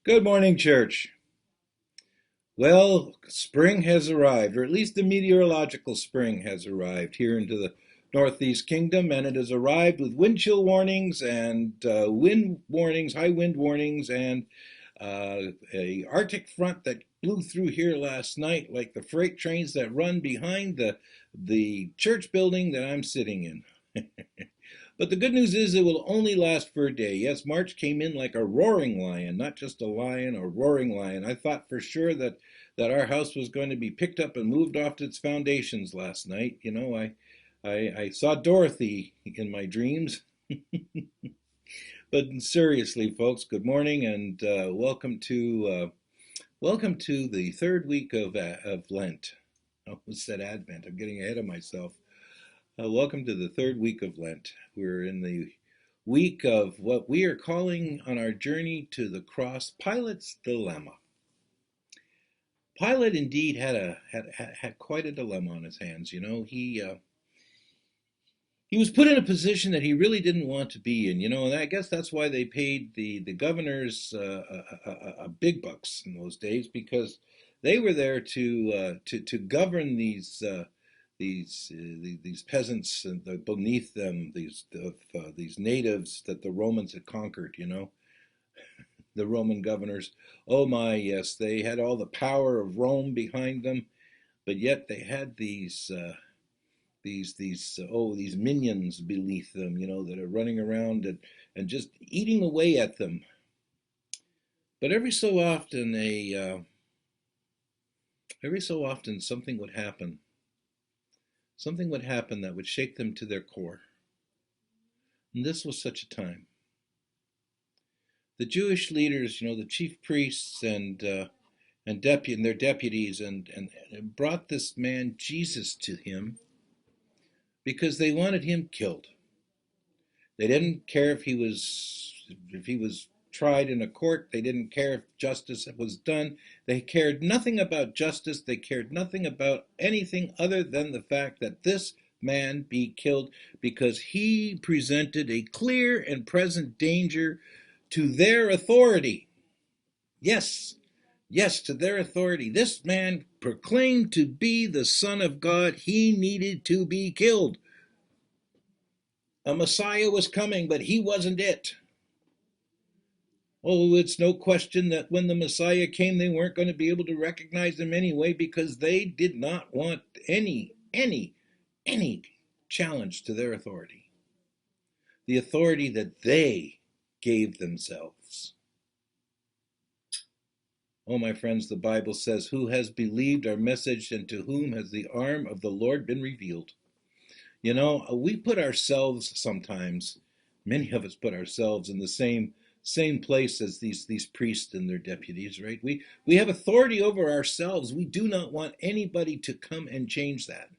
Good morning, church. Well, spring has arrived, or at least the meteorological spring has arrived here into the Northeast Kingdom, and it has arrived with wind chill warnings and wind warnings, high wind warnings, and a Arctic front that blew through here last night, like the freight trains that run behind the church building that I'm sitting in. But the good news is it will only last for a day. Yes, March came in like a roaring lion, not just a lion, a roaring lion. I thought for sure that our house was going to be picked up and moved off its foundations last night. I saw Dorothy in my dreams. But seriously, folks, good morning and welcome to the third week of Lent. I almost said Advent. I'm getting ahead of myself. Welcome to the third week of Lent. We're in the week of what we are calling on our journey to the cross, Pilate's dilemma. Pilate indeed had quite a dilemma on his hands. He was put in a position that he really didn't want to be in. And I guess that's why they paid the governors big bucks in those days, because they were there to govern these peasants and beneath them, these natives that the Romans had conquered. The Roman governors. Oh my, yes, they had all the power of Rome behind them, but yet they had these minions beneath them, that are running around and just eating away at them. But every so often something would happen. Something would happen that would shake them to their core. And this was such a time. The Jewish leaders, the chief priests and their deputies, and brought this man Jesus to him because they wanted him killed. They didn't care if he was tried in a court. They didn't care if justice was done. They cared nothing about justice. They cared nothing about anything other than the fact that this man be killed because he presented a clear and present danger to their authority. Yes, yes, to their authority. This man proclaimed to be the Son of God. He needed to be killed. A Messiah was coming, but he wasn't it. Oh, it's no question that when the Messiah came, they weren't going to be able to recognize him anyway, because they did not want any challenge to their authority. The authority that they gave themselves. Oh, my friends, the Bible says, "Who has believed our message, and to whom has the arm of the Lord been revealed?" We put ourselves sometimes, many of us put ourselves in the same place as these priests and their deputies, right? We have authority over ourselves. We do not want anybody to come and change that.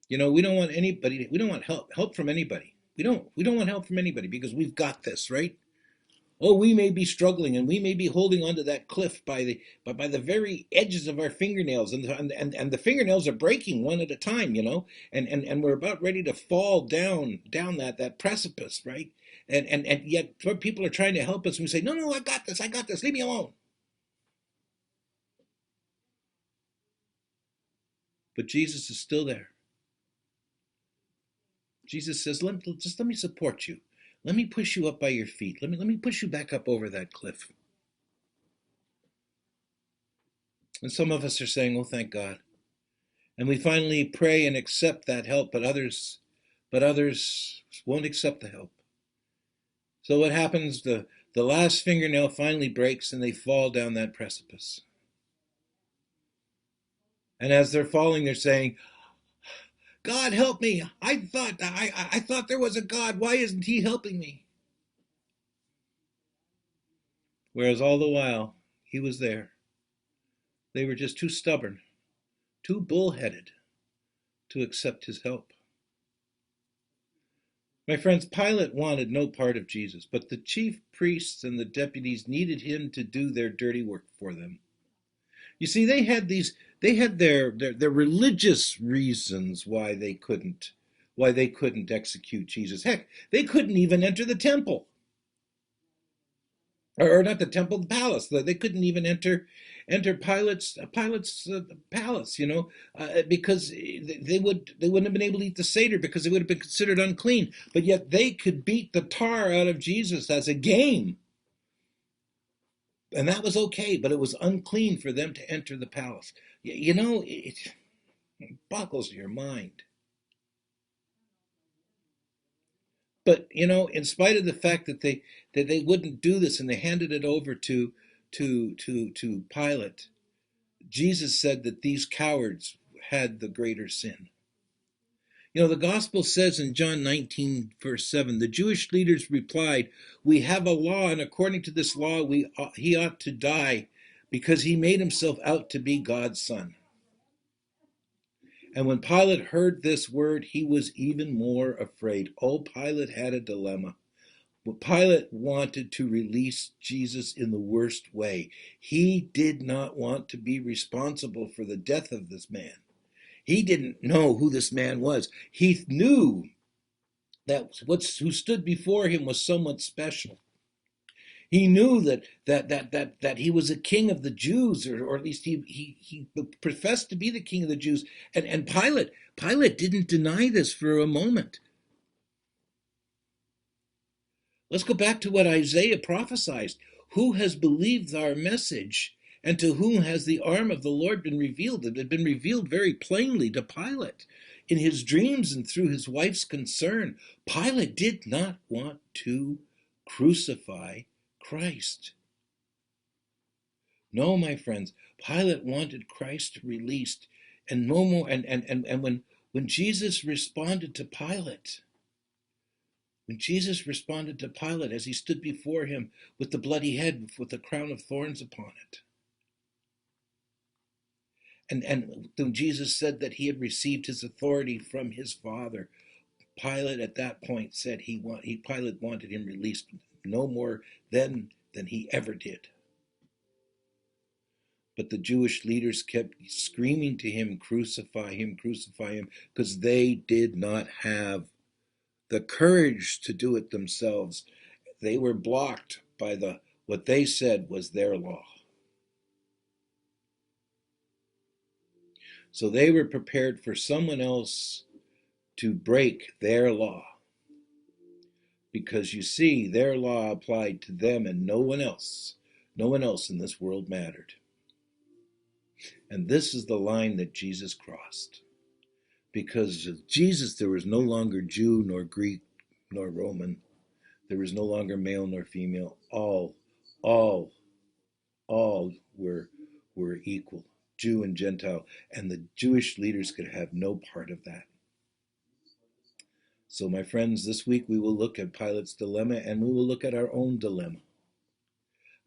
We don't want anybody, we don't want help from anybody. We don't want help from anybody because we've got this, right? Oh, we may be struggling and we may be holding onto that cliff by the very edges of our fingernails, and the fingernails are breaking one at a time, and we're about ready to fall down that precipice, right? And yet people are trying to help us, and we say, no, I got this, leave me alone. But Jesus is still there. Jesus says, just let me support you. Let me push you up by your feet. Let me push you back up over that cliff. And some of us are saying, oh, thank God. And we finally pray and accept that help, but others won't accept the help. So what happens? The last fingernail finally breaks and they fall down that precipice. And as they're falling, they're saying, God, help me. I thought there was a God. Why isn't he helping me? Whereas all the while, he was there. They were just too stubborn, too bullheaded to accept his help. My friends, Pilate wanted no part of Jesus, but the chief priests and the deputies needed him to do their dirty work for them. You see, they had their religious reasons why they couldn't execute Jesus. Heck, they couldn't even enter the temple. or not the temple, the palace. They couldn't even enter Pilate's palace, because they wouldn't have been able to eat the seder because they would have been considered unclean. But yet they could beat the tar out of Jesus as a game, and that was okay. But it was unclean for them to enter the palace. It boggles your mind. But in spite of the fact that they wouldn't do this and they handed it over to Pilate, Jesus said that these cowards had the greater sin. The gospel says in John 19, verse 7, the Jewish leaders replied, we have a law, and according to this law, he ought to die because he made himself out to be God's son. And when Pilate heard this word, he was even more afraid. Oh, Pilate had a dilemma. Well, Pilate wanted to release Jesus in the worst way. He did not want to be responsible for the death of this man. He didn't know who this man was. He knew that who stood before him was someone special. He knew that he was a king of the Jews, or at least he professed to be the king of the Jews. And Pilate didn't deny this for a moment. Let's go back to what Isaiah prophesied. Who has believed our message, and to whom has the arm of the Lord been revealed? It had been revealed very plainly to Pilate in his dreams and through his wife's concern. Pilate did not want to crucify Christ. No, my friends, Pilate wanted Christ released, and no more. And when Jesus responded to Pilate, as he stood before him with the bloody head with the crown of thorns upon it, and when Jesus said that he had received his authority from his Father, Pilate at that point said Pilate wanted him released no more then than he ever did. But the Jewish leaders kept screaming to him, crucify him, because they did not have the courage to do it themselves. They were blocked by what they said was their law. So they were prepared for someone else to break their law. Because you see, their law applied to them and no one else. No one else in this world mattered. And this is the line that Jesus crossed. Because of Jesus, there was no longer Jew nor Greek nor Roman. There was no longer male nor female. All were equal, Jew and Gentile, and the Jewish leaders could have no part of that. So, my friends, this week we will look at Pilate's dilemma, and we will look at our own dilemma.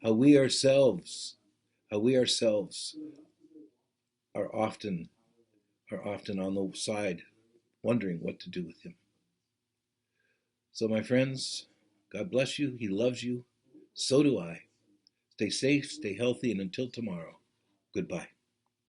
How we ourselves are often on the side, wondering what to do with him. So, my friends, God bless you. He loves you. So do I. Stay safe, stay healthy, and until tomorrow, goodbye.